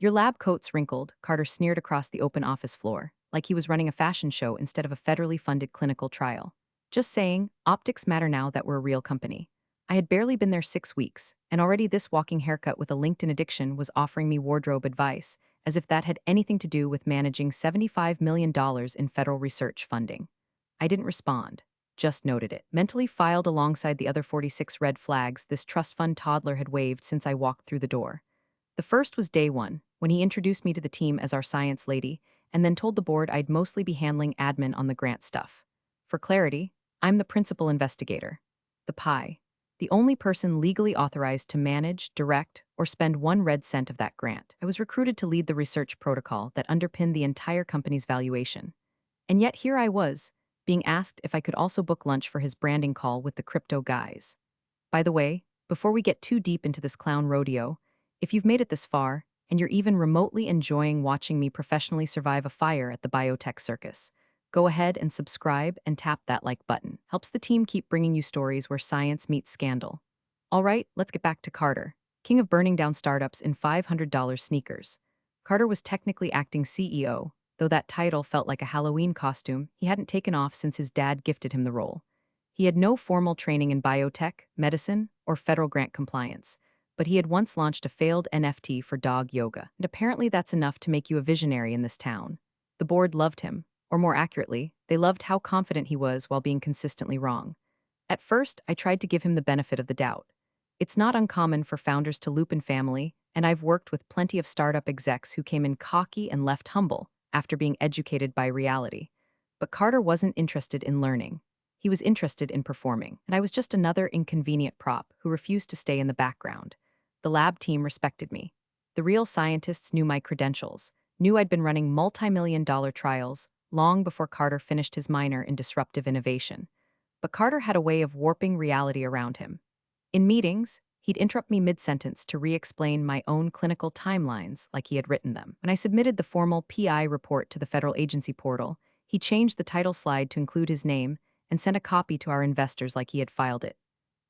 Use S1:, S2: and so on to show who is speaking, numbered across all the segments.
S1: Your lab coat's wrinkled, Carter sneered across the open office floor, like he was running a fashion show instead of a federally funded clinical trial. Just saying, optics matter now that we're a real company. I had barely been there 6 weeks, and already this walking haircut with a LinkedIn addiction was offering me wardrobe advice, as if that had anything to do with managing $75 million in federal research funding. I didn't respond, just noted it, mentally filed alongside the other 46 red flags this trust fund toddler had waved since I walked through the door. The first was day one, when he introduced me to the team as our science lady, and then told the board I'd mostly be handling admin on the grant stuff. For clarity, I'm the principal investigator. The PI. The only person legally authorized to manage, direct, or spend 1 red cent of that grant. I was recruited to lead the research protocol that underpinned the entire company's valuation. And yet here I was, being asked if I could also book lunch for his branding call with the crypto guys. By the way, before we get too deep into this clown rodeo, if you've made it this far, and you're even remotely enjoying watching me professionally survive a fire at the biotech circus, go ahead and subscribe and tap that like button. Helps the team keep bringing you stories where science meets scandal. All right, let's get back to Carter, king of burning down startups in $500 sneakers. Carter was technically acting CEO, though that title felt like a Halloween costume he hadn't taken off since his dad gifted him the role. He had no formal training in biotech, medicine, or federal grant compliance, but he had once launched a failed NFT for dog yoga, and apparently that's enough to make you a visionary in this town. The board loved him, or more accurately, they loved how confident he was while being consistently wrong. At first, I tried to give him the benefit of the doubt. It's not uncommon for founders to loop in family, and I've worked with plenty of startup execs who came in cocky and left humble after being educated by reality. But Carter wasn't interested in learning. He was interested in performing, and I was just another inconvenient prop who refused to stay in the background. The lab team respected me. The real scientists knew my credentials, knew I'd been running multi-million-dollar trials long before Carter finished his minor in disruptive innovation. But Carter had a way of warping reality around him. In meetings, he'd interrupt me mid-sentence to re-explain my own clinical timelines like he had written them. When I submitted the formal PI report to the federal agency portal, he changed the title slide to include his name and sent a copy to our investors like he had filed it.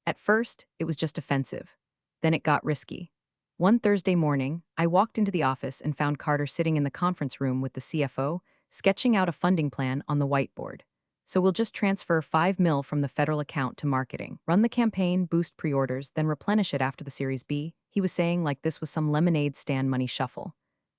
S1: At first, it was just offensive. Then it got risky. One Thursday morning, I walked into the office and found Carter sitting in the conference room with the CFO, sketching out a funding plan on the whiteboard. So we'll just transfer 5 mil from the federal account to marketing, run the campaign, boost pre-orders, then replenish it after the Series B, he was saying like this was some lemonade stand money shuffle.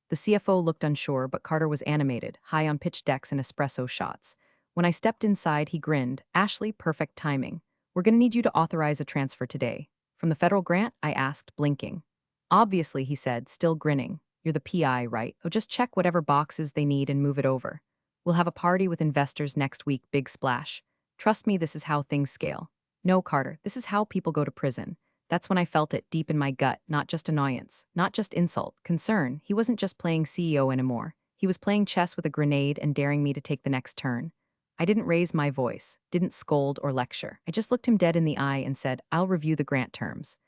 S1: The CFO looked unsure, but Carter was animated, high on pitch decks and espresso shots. When I stepped inside, he grinned. Ashley, perfect timing. We're going to need you to authorize a transfer today. From the federal grant? I asked, blinking. Obviously, he said, still grinning. You're the PI, right? Oh, just check whatever boxes they need and move it over. We'll have a party with investors next week, big splash. Trust me, this is how things scale. No, Carter, this is how people go to prison. That's when I felt it deep in my gut, not just annoyance, not just insult, concern. He wasn't just playing CEO anymore. He was playing chess with a grenade and daring me to take the next turn. I didn't raise my voice, didn't scold or lecture. I just looked him dead in the eye and said, I'll review the grant terms.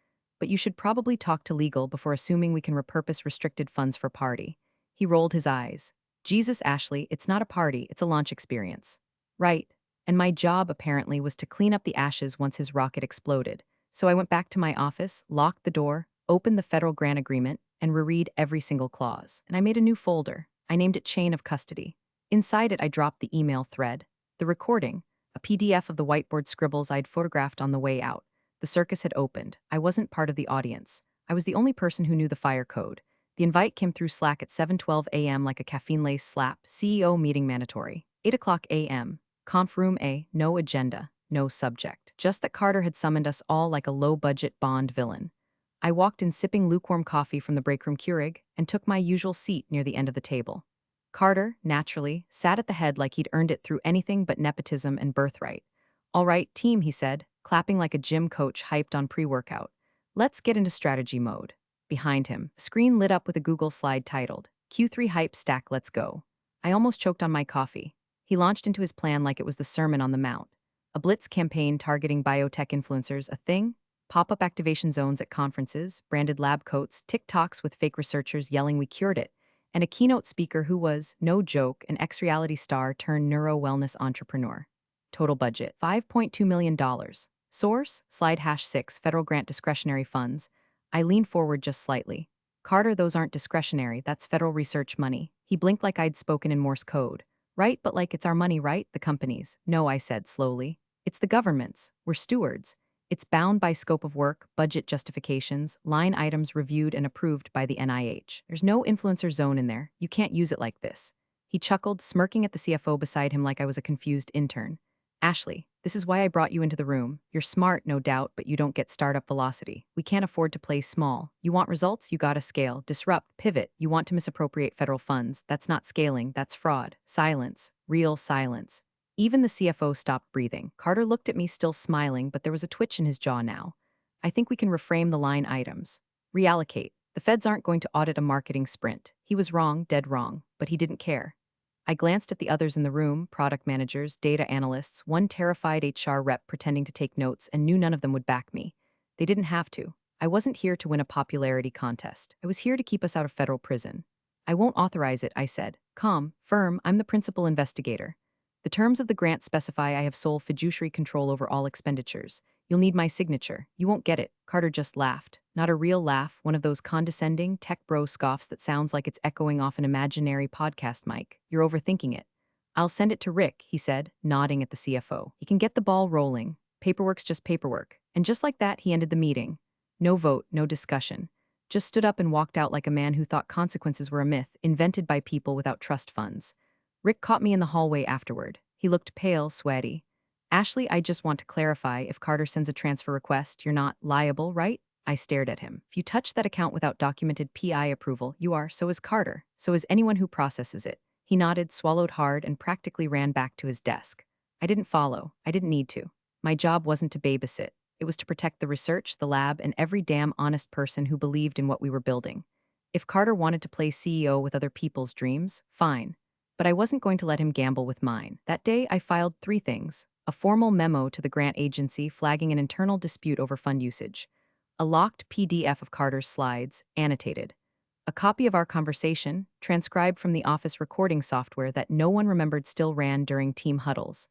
S1: But you should probably talk to legal before assuming we can repurpose restricted funds for party. He rolled his eyes. Jesus, Ashley, it's not a party, it's a launch experience. Right. And my job, apparently, was to clean up the ashes once his rocket exploded. So I went back to my office, locked the door, opened the federal grant agreement, and reread every single clause. And I made a new folder. I named it Chain of Custody. Inside it, I dropped the email thread, the recording, a PDF of the whiteboard scribbles I'd photographed on the way out. The circus had opened. I wasn't part of the audience. I was the only person who knew the fire code. The invite came through Slack at 7:12 a.m. like a caffeine-laced slap. CEO meeting mandatory. 8 o'clock a.m. Conf room A, no agenda, no subject. Just that Carter had summoned us all like a low-budget Bond villain. I walked in sipping lukewarm coffee from the break room Keurig and took my usual seat near the end of the table. Carter, naturally, sat at the head like he'd earned it through anything but nepotism and birthright. All right, team, he said, clapping like a gym coach hyped on pre-workout. Let's get into strategy mode. Behind him, the screen lit up with a Google slide titled, Q3 Hype Stack Let's Go. I almost choked on my coffee. He launched into his plan like it was the Sermon on the Mount. A blitz campaign targeting biotech influencers, a thing? Pop-up activation zones at conferences, branded lab coats, TikToks with fake researchers yelling we cured it, and a keynote speaker who was, no joke, an ex-reality star turned neuro-wellness entrepreneur. Total budget, $5.2 million. Source, slide #6, federal grant discretionary funds. I leaned forward just slightly. Carter, those aren't discretionary, that's federal research money. He blinked like I'd spoken in Morse code. Right, but like it's our money, right? The company's. No, I said slowly. It's the government's. We're stewards. It's bound by scope of work, budget justifications, line items reviewed and approved by the NIH. There's no influencer zone in there. You can't use it like this. He chuckled, smirking at the CFO beside him like I was a confused intern. Ashley, this is why I brought you into the room. You're smart, no doubt, but you don't get startup velocity. We can't afford to play small. You want results? You gotta scale, disrupt, pivot. You want to misappropriate federal funds. That's not scaling, that's fraud. Silence. Real silence. Even the CFO stopped breathing. Carter looked at me, still smiling, but there was a twitch in his jaw now. I think we can reframe the line items. Reallocate. The feds aren't going to audit a marketing sprint. He was wrong, dead wrong, but he didn't care. I glanced at the others in the room, product managers, data analysts, one terrified HR rep pretending to take notes, and knew none of them would back me. They didn't have to. I wasn't here to win a popularity contest. I was here to keep us out of federal prison. I won't authorize it, I said. Calm, firm, I'm the principal investigator. The terms of the grant specify I have sole fiduciary control over all expenditures. You'll need my signature. You won't get it. Carter just laughed. Not a real laugh, one of those condescending, tech bro scoffs that sounds like it's echoing off an imaginary podcast mic. You're overthinking it. I'll send it to Rick, he said, nodding at the CFO. He can get the ball rolling. Paperwork's just paperwork. And just like that, he ended the meeting. No vote, no discussion. Just stood up and walked out like a man who thought consequences were a myth, invented by people without trust funds. Rick caught me in the hallway afterward. He looked pale, sweaty. Ashley, I just want to clarify, if Carter sends a transfer request, you're not liable, right? I stared at him. If you touch that account without documented PI approval, you are. So is Carter. So is anyone who processes it. He nodded, swallowed hard, and practically ran back to his desk. I didn't follow. I didn't need to. My job wasn't to babysit. It was to protect the research, the lab, and every damn honest person who believed in what we were building. If Carter wanted to play CEO with other people's dreams, fine. But I wasn't going to let him gamble with mine. That day, I filed 3 things. A formal memo to the grant agency flagging an internal dispute over fund usage. A locked PDF of Carter's slides, annotated. A copy of our conversation, transcribed from the office recording software that no one remembered still ran during team huddles.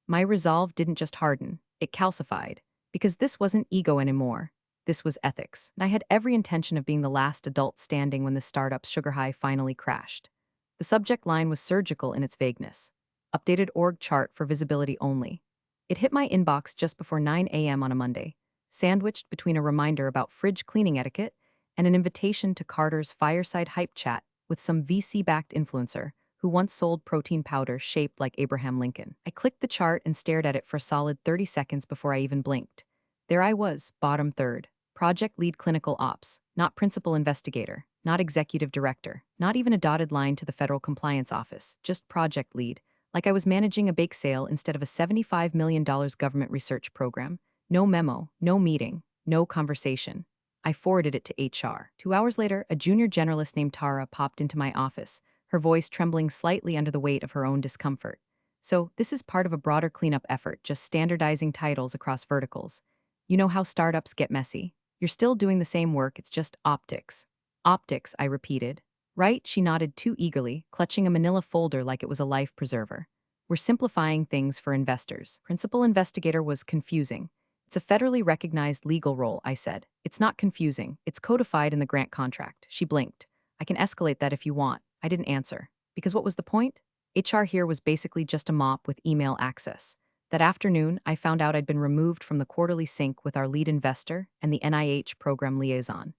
S1: My resolve didn't just harden, it calcified. Because this wasn't ego anymore. This was ethics. And I had every intention of being the last adult standing when the startup's sugar high finally crashed. The subject line was surgical in its vagueness. Updated org chart for visibility only. It hit my inbox just before 9 a.m. on a Monday, sandwiched between a reminder about fridge cleaning etiquette and an invitation to Carter's fireside hype chat with some VC-backed influencer who once sold protein powder shaped like Abraham Lincoln. I clicked the chart and stared at it for a solid 30 seconds before I even blinked. There I was, bottom third. Project lead clinical ops, not principal investigator, not executive director, not even a dotted line to the federal compliance office, just project lead, like I was managing a bake sale instead of a $75 million government research program. No memo, no meeting, no conversation. I forwarded it to HR. 2 hours later, a junior generalist named Tara popped into my office, her voice trembling slightly under the weight of her own discomfort. So, this is part of a broader cleanup effort, just standardizing titles across verticals. You know how startups get messy? You're still doing the same work, it's just optics. Optics, I repeated. Right? She nodded too eagerly, clutching a manila folder like it was a life preserver. We're simplifying things for investors. Principal investigator was confusing. It's a federally recognized legal role, I said. It's not confusing. It's codified in the grant contract. She blinked. I can escalate that if you want. I didn't answer. Because what was the point? HR here was basically just a mop with email access. That afternoon, I found out I'd been removed from the quarterly sync with our lead investor and the NIH program liaison.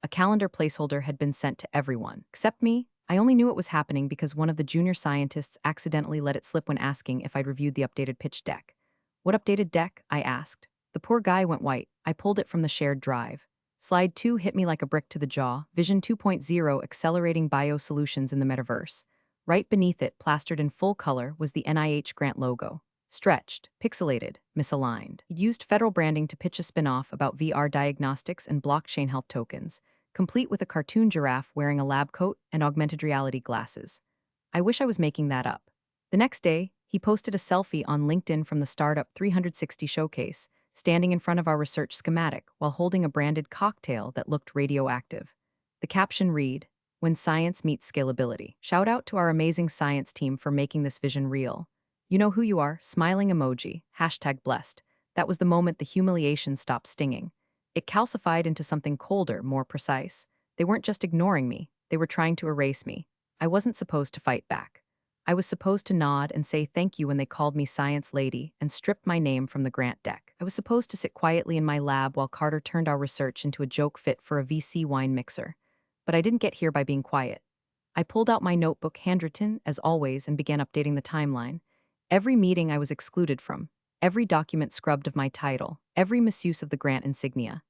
S1: A calendar placeholder had been sent to everyone. Except me. I only knew it was happening because one of the junior scientists accidentally let it slip when asking if I'd reviewed the updated pitch deck. What updated deck? I asked. The poor guy went white. I pulled it from the shared drive. Slide 2 hit me like a brick to the jaw. Vision 2.0 accelerating biosolutions in the metaverse. Right beneath it, plastered in full color, was the NIH grant logo. Stretched, pixelated, misaligned. He'd used federal branding to pitch a spin-off about VR diagnostics and blockchain health tokens, complete with a cartoon giraffe wearing a lab coat and augmented reality glasses. I wish I was making that up. The next day, he posted a selfie on LinkedIn from the Startup 360 showcase, standing in front of our research schematic while holding a branded cocktail that looked radioactive. The caption read, "When science meets scalability." Shout out to our amazing science team for making this vision real. You know who you are, smiling emoji, #blessed. That was the moment the humiliation stopped stinging. It calcified into something colder, more precise. They weren't just ignoring me, they were trying to erase me. I wasn't supposed to fight back. I was supposed to nod and say thank you when they called me science lady and stripped my name from the grant deck. I was supposed to sit quietly in my lab while Carter turned our research into a joke fit for a VC wine mixer. But I didn't get here by being quiet. I pulled out my notebook, handwritten, as always, and began updating the timeline. Every meeting I was excluded from, every document scrubbed of my title, every misuse of the grant insignia.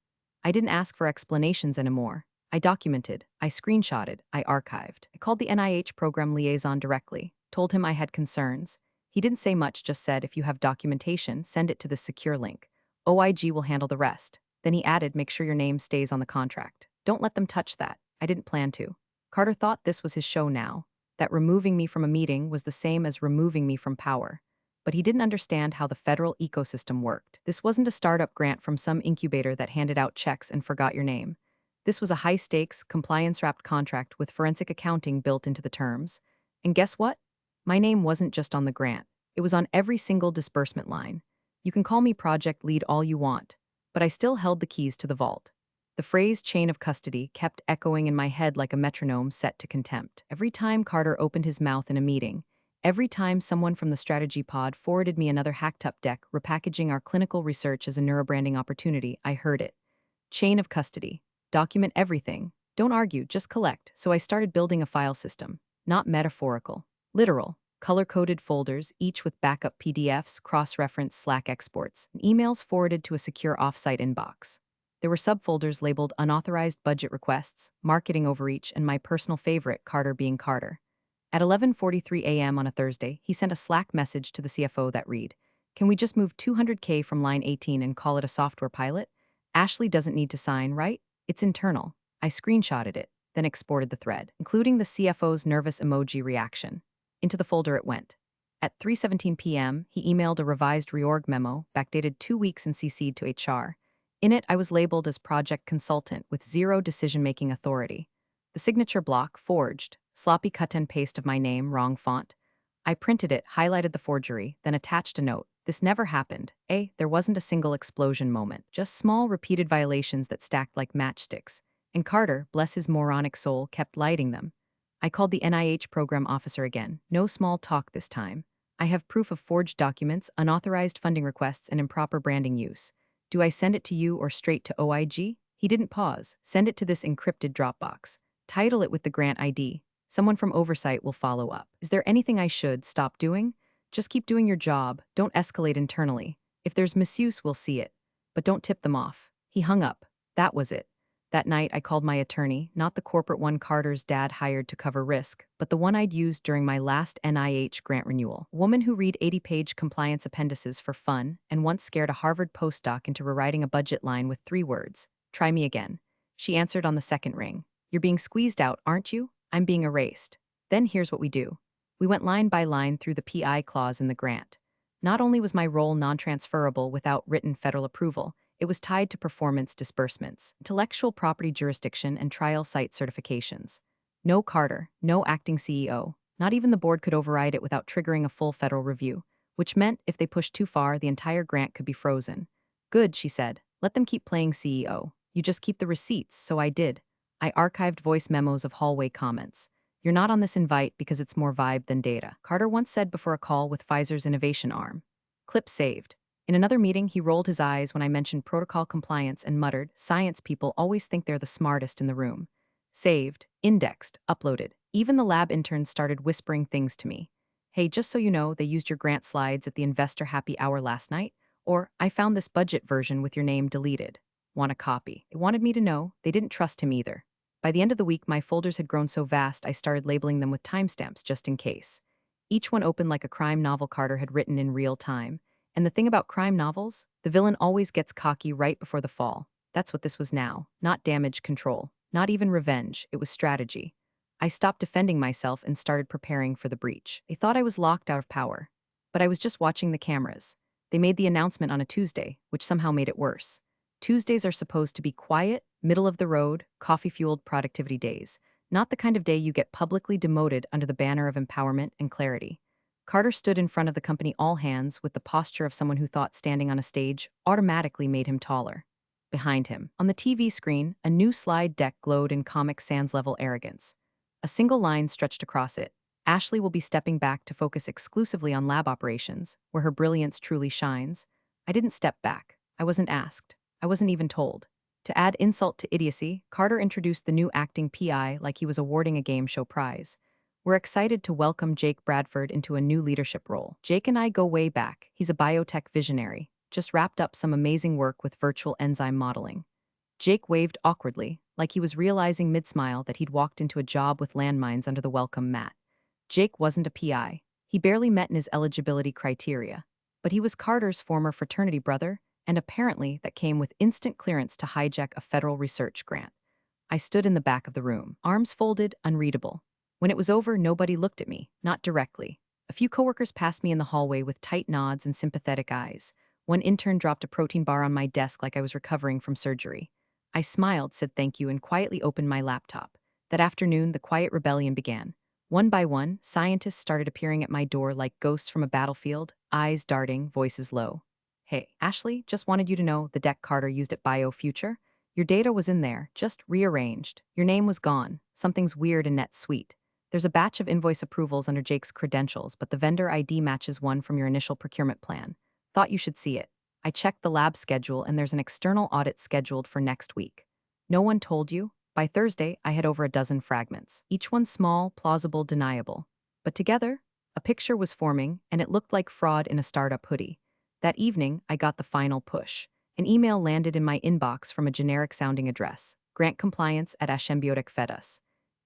S1: I didn't ask for explanations anymore. I documented, I screenshotted, I archived. I called the NIH program liaison directly, told him I had concerns. He didn't say much, just said, if you have documentation, send it to this secure link. OIG will handle the rest. Then he added, make sure your name stays on the contract. Don't let them touch that. I didn't plan to. Carter thought this was his show now, that removing me from a meeting was the same as removing me from power. But he didn't understand how the federal ecosystem worked. This wasn't a startup grant from some incubator that handed out checks and forgot your name. This was a high-stakes, compliance-wrapped contract with forensic accounting built into the terms. And guess what? My name wasn't just on the grant. It was on every single disbursement line. You can call me project lead all you want, but I still held the keys to the vault. The phrase chain of custody kept echoing in my head like a metronome set to contempt. Every time Carter opened his mouth in a meeting, every time someone from the strategy pod forwarded me another hacked-up deck repackaging our clinical research as a neurobranding opportunity, I heard it. Chain of custody. Document everything. Don't argue, just collect. So I started building a file system. Not metaphorical. Literal. Color-coded folders, each with backup PDFs, cross-reference Slack exports, and emails forwarded to a secure off-site inbox. There were subfolders labeled unauthorized budget requests, marketing overreach, and my personal favorite, Carter being Carter. At 11:43 a.m. on a Thursday, he sent a Slack message to the CFO that read, "Can we just move 200K from line 18 and call it a software pilot? Ashley doesn't need to sign, right? It's internal." I screenshotted it, then exported the thread, including the CFO's nervous emoji reaction. Into the folder it went. At 3:17 p.m., he emailed a revised reorg memo, backdated 2 weeks and CC'd to HR. In it, I was labeled as project consultant with zero decision-making authority. The signature block, forged, sloppy cut and paste of my name, wrong font. I printed it, highlighted the forgery, then attached a note. This never happened. There wasn't a single explosion moment, just small repeated violations that stacked like matchsticks. And Carter, bless his moronic soul, kept lighting them. I called the NIH program officer again. No small talk this time. I have proof of forged documents, unauthorized funding requests, and improper branding use. Do I send it to you or straight to OIG? He didn't pause. Send it to this encrypted Dropbox. Title it with the grant ID. Someone from oversight will follow up. Is there anything I should stop doing? Just keep doing your job. Don't escalate internally. If there's misuse, we'll see it. But don't tip them off. He hung up. That was it. That night, I called my attorney, not the corporate one Carter's dad hired to cover risk, but the one I'd used during my last NIH grant renewal. A woman who read 80-page compliance appendices for fun and once scared a Harvard postdoc into rewriting a budget line with 3 words. Try me again. She answered on the second ring. You're being squeezed out, aren't you? I'm being erased. Then here's what we do. We went line by line through the PI clause in the grant. Not only was my role non-transferable without written federal approval, it was tied to performance disbursements, intellectual property jurisdiction, and trial site certifications. No Carter, no acting CEO. Not even the board could override it without triggering a full federal review, which meant if they pushed too far, the entire grant could be frozen. Good, she said. Let them keep playing CEO. You just keep the receipts, so I did. I archived voice memos of hallway comments. You're not on this invite because it's more vibe than data, Carter once said before a call with Pfizer's innovation arm. Clip saved. In another meeting, he rolled his eyes when I mentioned protocol compliance and muttered, "Science people always think they're the smartest in the room." Saved, indexed, uploaded. Even the lab interns started whispering things to me. "Hey, just so you know, they used your grant slides at the investor happy hour last night," or "I found this budget version with your name deleted. Want a copy?" They wanted me to know. They didn't trust him either. By the end of the week, my folders had grown so vast I started labeling them with timestamps just in case. Each one opened like a crime novel Carter had written in real time. And the thing about crime novels, the villain always gets cocky right before the fall. That's what this was now. Not damage control. Not even revenge. It was strategy. I stopped defending myself and started preparing for the breach. They thought I was locked out of power. But I was just watching the cameras. They made the announcement on a Tuesday, which somehow made it worse. Tuesdays are supposed to be quiet, middle-of-the-road, coffee-fueled productivity days. Not the kind of day you get publicly demoted under the banner of empowerment and clarity. Carter stood in front of the company all hands with the posture of someone who thought standing on a stage automatically made him taller. behind him. On the TV screen, a new slide deck glowed in Comic Sans level arrogance. A single line stretched across it. Ashley will be stepping back to focus exclusively on lab operations, where her brilliance truly shines. I didn't step back. I wasn't asked. I wasn't even told. To add insult to idiocy, Carter introduced the new acting PI like he was awarding a game show prize. We're excited to welcome Jake Bradford into a new leadership role. Jake and I go way back. He's a biotech visionary, just wrapped up some amazing work with virtual enzyme modeling. Jake waved awkwardly, like he was realizing mid-smile that he'd walked into a job with landmines under the welcome mat. Jake wasn't a PI. He barely met in his eligibility criteria. But he was Carter's former fraternity brother, and apparently that came with instant clearance to hijack a federal research grant. I stood in the back of the room, arms folded, unreadable. When it was over, nobody looked at me, not directly. A few coworkers passed me in the hallway with tight nods and sympathetic eyes. One intern dropped a protein bar on my desk like I was recovering from surgery. I smiled, said thank you, and quietly opened my laptop. That afternoon, the quiet rebellion began. One by one, scientists started appearing at my door like ghosts from a battlefield, eyes darting, voices low. Hey, Ashley, just wanted you to know the deck Carter used at BioFuture. Your data was in there, just rearranged. Your name was gone. Something's weird in NetSuite. There's a batch of invoice approvals under Jake's credentials, but the vendor ID matches one from your initial procurement plan. Thought you should see it. I checked the lab schedule and there's an external audit scheduled for next week. No one told you? By Thursday, I had over a dozen fragments, each one small, plausible, deniable. But together, a picture was forming, and it looked like fraud in a startup hoodie. That evening, I got the final push. An email landed in my inbox from a generic-sounding address, grant compliance at Ashembiotic Fetus.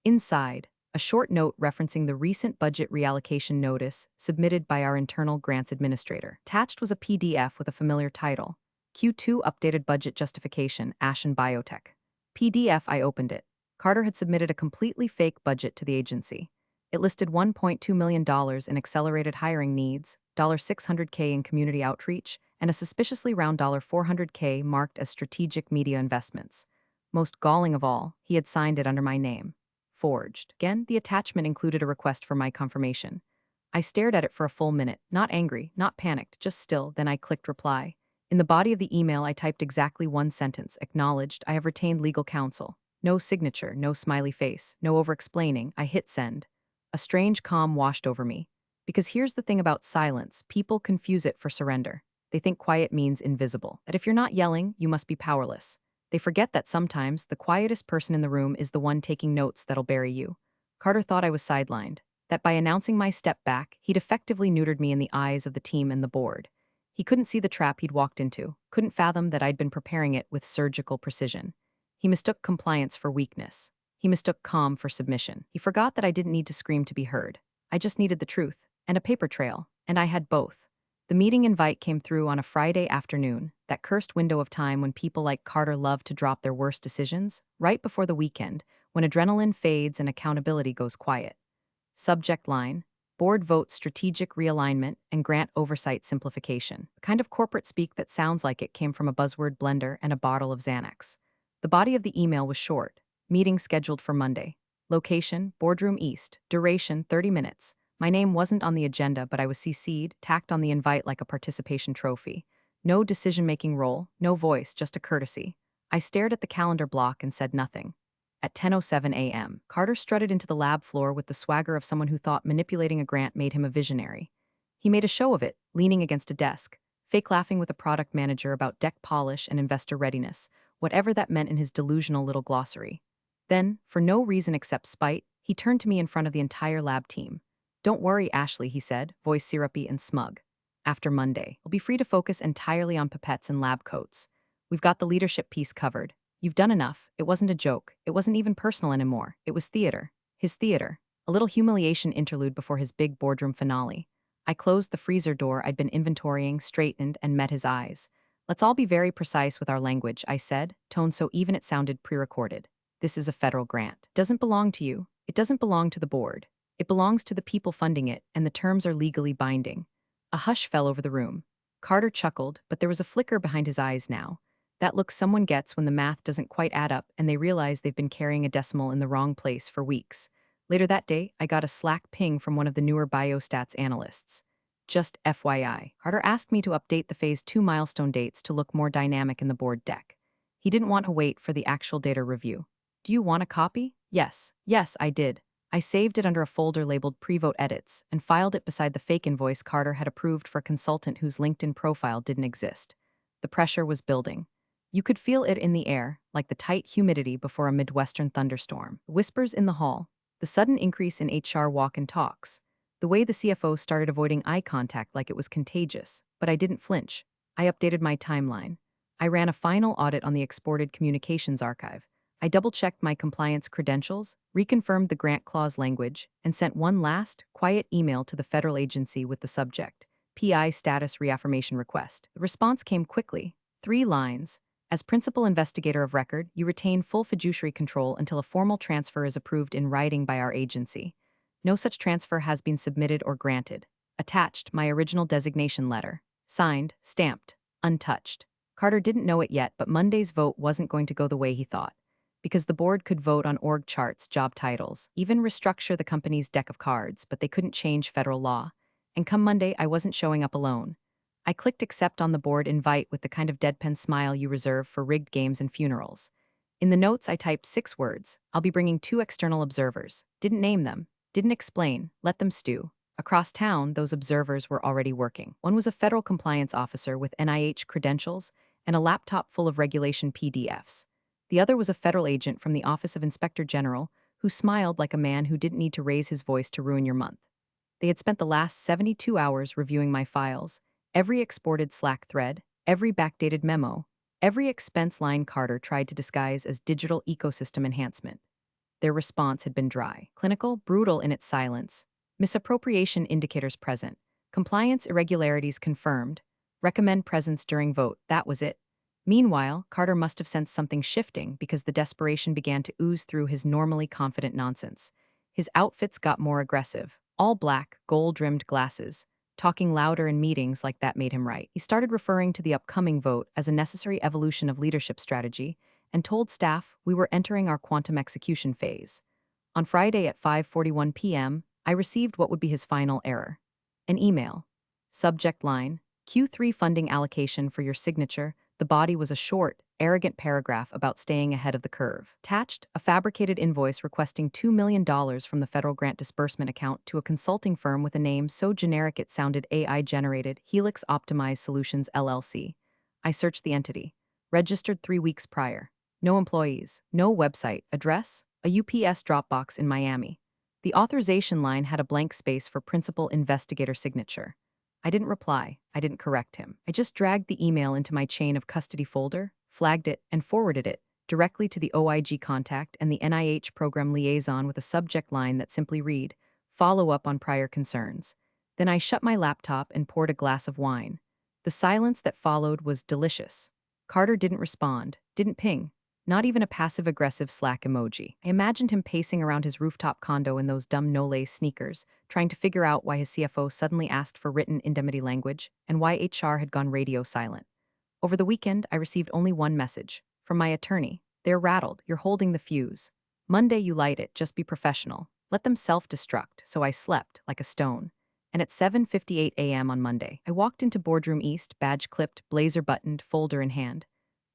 S1: Inside, a short note referencing the recent budget reallocation notice submitted by our internal grants administrator. Attached was a PDF with a familiar title, Q2 Updated Budget Justification, Ashen Biotech. PDF. I opened it. Carter had submitted a completely fake budget to the agency. It listed $1.2 million in accelerated hiring needs, $600K in community outreach, and a suspiciously round $400K marked as strategic media investments. Most galling of all, he had signed it under my name. Forged. Again, the attachment included a request for my confirmation. I stared at it for a full minute, not angry, not panicked, just still, then I clicked reply. In the body of the email, I typed exactly one sentence, acknowledged, I have retained legal counsel. No signature, no smiley face, no over-explaining. I hit send. A strange calm washed over me. Because here's the thing about silence, people confuse it for surrender. They think quiet means invisible, that if you're not yelling, you must be powerless. They forget that sometimes the quietest person in the room is the one taking notes that'll bury you. Carter thought I was sidelined, that by announcing my step back, he'd effectively neutered me in the eyes of the team and the board. He couldn't see the trap he'd walked into, couldn't fathom that I'd been preparing it with surgical precision. He mistook compliance for weakness. He mistook calm for submission. He forgot that I didn't need to scream to be heard. I just needed the truth, and a paper trail, and I had both. The meeting invite came through on a Friday afternoon, that cursed window of time when people like Carter love to drop their worst decisions, right before the weekend, when adrenaline fades and accountability goes quiet. Subject line: Board vote strategic realignment and grant oversight simplification. The kind of corporate speak that sounds like it came from a buzzword blender and a bottle of Xanax. The body of the email was short. Meeting scheduled for Monday. Location: Boardroom East. Duration: 30 minutes. My name wasn't on the agenda, but I was CC'd, tacked on the invite like a participation trophy. No decision-making role, no voice, just a courtesy. I stared at the calendar block and said nothing. At 10:07 a.m., Carter strutted into the lab floor with the swagger of someone who thought manipulating a grant made him a visionary. He made a show of it, leaning against a desk, fake laughing with a product manager about deck polish and investor readiness, whatever that meant in his delusional little glossary. Then, for no reason except spite, he turned to me in front of the entire lab team. Don't worry, Ashley, he said, voice syrupy and smug. After Monday, we'll be free to focus entirely on pipettes and lab coats. We've got the leadership piece covered. You've done enough. It wasn't a joke. It wasn't even personal anymore. It was theater. His theater. A little humiliation interlude before his big boardroom finale. I closed the freezer door I'd been inventorying, straightened, and met his eyes. Let's all be very precise with our language, I said, tone so even it sounded pre-recorded. This is a federal grant. It doesn't belong to you. It doesn't belong to the board. It belongs to the people funding it, and the terms are legally binding. A hush fell over the room. Carter chuckled, but there was a flicker behind his eyes now. That look someone gets when the math doesn't quite add up and they realize they've been carrying a decimal in the wrong place for weeks. Later that day, I got a Slack ping from one of the newer biostats analysts. Just FYI, Carter asked me to update the Phase 2 milestone dates to look more dynamic in the board deck. He didn't want to wait for the actual data review. Do you want a copy? Yes. Yes, I did. I saved it under a folder labeled Pre-Vote Edits and filed it beside the fake invoice Carter had approved for a consultant whose LinkedIn profile didn't exist. The pressure was building. You could feel it in the air, like the tight humidity before a Midwestern thunderstorm. Whispers in the hall, the sudden increase in HR walk and talks, the way the CFO started avoiding eye contact like it was contagious, but I didn't flinch. I updated my timeline. I ran a final audit on the exported communications archive. I double-checked my compliance credentials, reconfirmed the grant clause language, and sent one last, quiet email to the federal agency with the subject, PI status reaffirmation request. The response came quickly. 3 lines. As principal investigator of record, you retain full fiduciary control until a formal transfer is approved in writing by our agency. No such transfer has been submitted or granted. Attached, my original designation letter. Signed, stamped, untouched. Carter didn't know it yet, but Monday's vote wasn't going to go the way he thought. Because the board could vote on org charts, job titles, even restructure the company's deck of cards, but they couldn't change federal law. And come Monday, I wasn't showing up alone. I clicked accept on the board invite with the kind of deadpan smile you reserve for rigged games and funerals. In the notes, I typed 6 words. I'll be bringing 2 external observers. Didn't name them. Didn't explain. Let them stew. Across town, those observers were already working. One was a federal compliance officer with NIH credentials and a laptop full of regulation PDFs. The other was a federal agent from the Office of Inspector General who smiled like a man who didn't need to raise his voice to ruin your month. They had spent the last 72 hours reviewing my files, every exported Slack thread, every backdated memo, every expense line Carter tried to disguise as digital ecosystem enhancement. Their response had been dry, clinical, brutal in its silence. Misappropriation indicators present. Compliance irregularities confirmed. Recommend presence during vote. That was it. Meanwhile, Carter must have sensed something shifting because the desperation began to ooze through his normally confident nonsense. His outfits got more aggressive. All black, gold-rimmed glasses. Talking louder in meetings like that made him right. He started referring to the upcoming vote as a necessary evolution of leadership strategy and told staff we were entering our quantum execution phase. On Friday at 5:41 p.m., I received what would be his final error. An email. Subject line, Q3 funding allocation for your signature. The body was a short, arrogant paragraph about staying ahead of the curve. Attached, a fabricated invoice requesting $2 million from the federal grant disbursement account to a consulting firm with a name so generic it sounded AI-generated, Helix Optimized Solutions LLC. I searched the entity. Registered 3 weeks prior. No employees, no website, address, a UPS Dropbox in Miami. The authorization line had a blank space for Principal Investigator signature. I didn't reply. I didn't correct him. I just dragged the email into my chain of custody folder, flagged it, and forwarded it directly to the OIG contact and the NIH program liaison with a subject line that simply read, "Follow up on prior concerns." Then I shut my laptop and poured a glass of wine. The silence that followed was delicious. Carter didn't respond, didn't ping. Not even a passive-aggressive Slack emoji. I imagined him pacing around his rooftop condo in those dumb no-lace sneakers, trying to figure out why his CFO suddenly asked for written indemnity language and why HR had gone radio silent. Over the weekend, I received only one message. From my attorney. They're rattled. You're holding the fuse. Monday you light it. Just be professional. Let them self-destruct. So I slept like a stone. And at 7:58 a.m. on Monday, I walked into Boardroom East, badge clipped, blazer buttoned, folder in hand.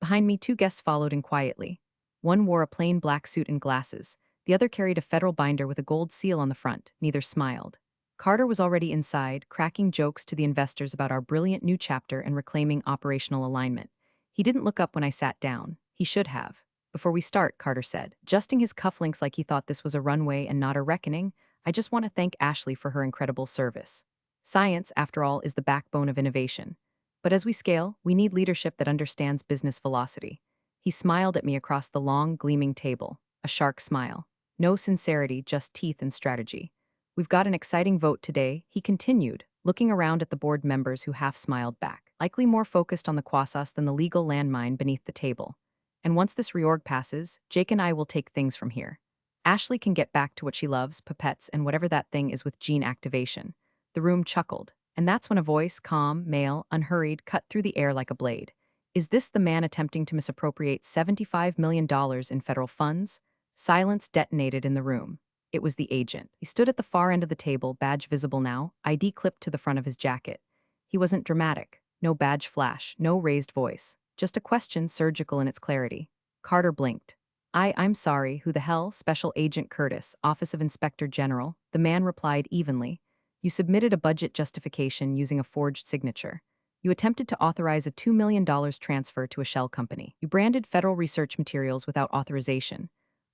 S1: Behind me, 2 guests followed in quietly. One wore a plain black suit and glasses. The other carried a federal binder with a gold seal on the front. Neither smiled. Carter was already inside, cracking jokes to the investors about our brilliant new chapter and reclaiming operational alignment. He didn't look up when I sat down. He should have. Before we start, Carter said, adjusting his cufflinks like he thought this was a runway and not a reckoning, I just want to thank Ashley for her incredible service. Science, after all, is the backbone of innovation. But as we scale, we need leadership that understands business velocity. He smiled at me across the long, gleaming table, a shark smile. No sincerity, just teeth and strategy. We've got an exciting vote today, he continued, looking around at the board members who half smiled back, likely more focused on the quasas than the legal landmine beneath the table. And once this reorg passes, Jake and I will take things from here. Ashley can get back to what she loves, pipettes and whatever that thing is with gene activation. The room chuckled. And that's when a voice, calm, male, unhurried, cut through the air like a blade. Is this the man attempting to misappropriate $75 million in federal funds? Silence detonated in the room. It was the agent. He stood at the far end of the table, badge visible now, ID clipped to the front of his jacket. He wasn't dramatic. No badge flash, no raised voice. just a question surgical in its clarity. Carter blinked. I'm sorry, who the hell? Special Agent Curtis, Office of Inspector General. The man replied evenly. You submitted a budget justification using a forged signature. You attempted to authorize a $2 million transfer to a shell company. You branded federal research materials without authorization.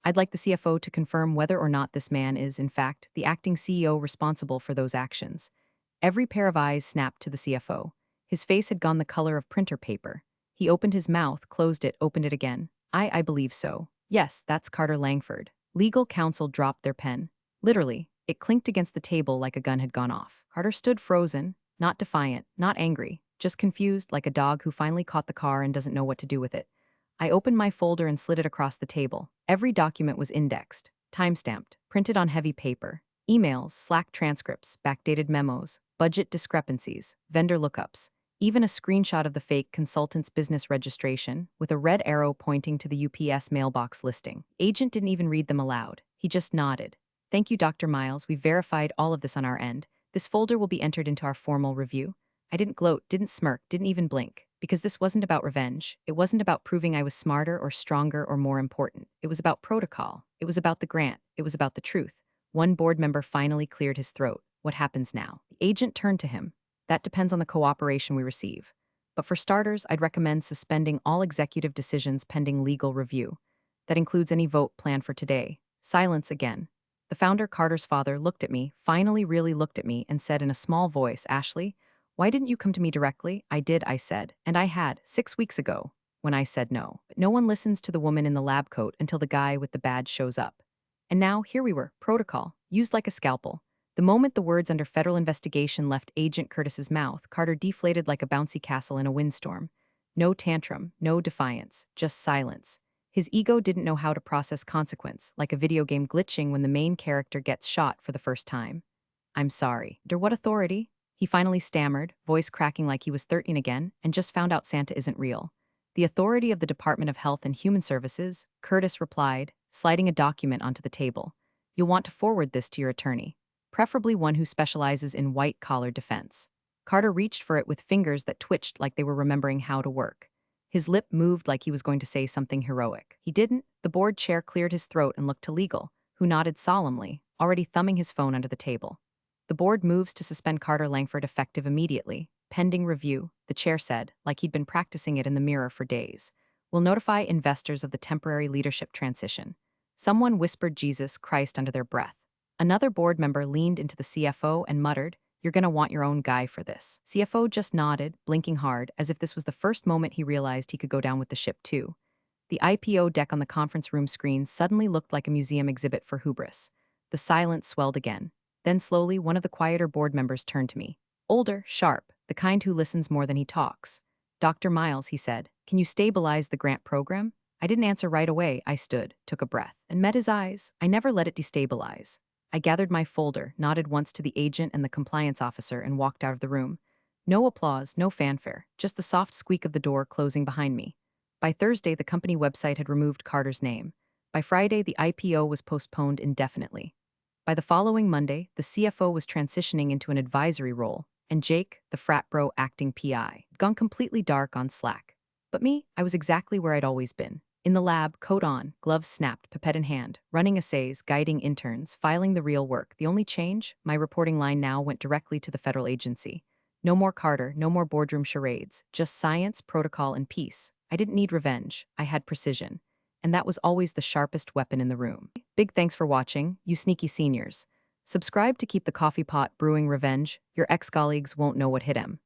S1: I'd like the CFO to confirm whether or not this man is, in fact, the acting CEO responsible for those actions. Every pair of eyes snapped to the CFO. His face had gone the color of printer paper. He opened his mouth, closed it, opened it again. I believe so. Yes, that's Carter Langford. Legal counsel dropped their pen. Literally, it clinked against the table like a gun had gone off. Carter stood frozen, not defiant, not angry, just confused like a dog who finally caught the car and doesn't know what to do with it. I opened my folder and slid it across the table. Every document was indexed, timestamped, printed on heavy paper. Emails, Slack transcripts, backdated memos, budget discrepancies, vendor lookups, even a screenshot of the fake consultant's business registration with a red arrow pointing to the UPS mailbox listing. Agent didn't even read them aloud. He just nodded. Thank you, Dr. Miles. We've verified all of this on our end. This folder will be entered into our formal review. I didn't gloat, didn't smirk, didn't even blink. Because this wasn't about revenge. It wasn't about proving I was smarter or stronger or more important. It was about protocol. It was about the grant. It was about the truth. One board member finally cleared his throat. What happens now? The agent turned to him. That depends on the cooperation we receive. But for starters, I'd recommend suspending all executive decisions pending legal review. That includes any vote planned for today. Silence again. The founder, Carter's father, looked at me, finally really looked at me, and said in a small voice, Ashley, why didn't you come to me directly? I did, I said. And I had, 6 weeks ago, when I said no. But no one listens to the woman in the lab coat until the guy with the badge shows up. And now, here we were, protocol, used like a scalpel. The moment the words under federal investigation left Agent Curtis's mouth, Carter deflated like a bouncy castle in a windstorm. No tantrum, no defiance, just silence. His ego didn't know how to process consequence, like a video game glitching when the main character gets shot for the first time. I'm sorry. Under what authority? He finally stammered, voice cracking like he was 13 again, and just found out Santa isn't real. The authority of the Department of Health and Human Services, Curtis replied, sliding a document onto the table. You'll want to forward this to your attorney, preferably one who specializes in white-collar defense. Carter reached for it with fingers that twitched like they were remembering how to work. His lip moved like he was going to say something heroic. He didn't. The board chair cleared his throat and looked to legal, who nodded solemnly, already thumbing his phone under the table. The board moves to suspend Carter Langford effective immediately, pending review, the chair said, like he'd been practicing it in the mirror for days. We'll notify investors of the temporary leadership transition. Someone whispered Jesus Christ under their breath. Another board member leaned into the CFO and muttered, You're gonna want your own guy for this. CFO just nodded, blinking hard, as if this was the first moment he realized he could go down with the ship too. The IPO deck on the conference room screen suddenly looked like a museum exhibit for hubris. The silence swelled again. Then slowly, one of the quieter board members turned to me. Older, sharp, the kind who listens more than he talks. Dr. Miles, he said, can you stabilize the grant program? I didn't answer right away. I stood, took a breath, and met his eyes. I never let it destabilize. I gathered my folder, nodded once to the agent and the compliance officer, and walked out of the room. No applause, no fanfare, just the soft squeak of the door closing behind me. By Thursday, the company website had removed Carter's name. By Friday, the IPO was postponed indefinitely. By the following Monday, the CFO was transitioning into an advisory role, and Jake, the frat bro acting PI, had gone completely dark on Slack. But me, I was exactly where I'd always been. In the lab, coat on, gloves snapped, pipette in hand, running assays, guiding interns, filing the real work. The only change, my reporting line now went directly to the federal agency. No more Carter, no more boardroom charades, just science, protocol, and peace. I didn't need revenge, I had precision. And that was always the sharpest weapon in the room. Big thanks for watching, you sneaky seniors. Subscribe to keep the coffee pot brewing revenge. Your ex-colleagues won't know what hit 'em.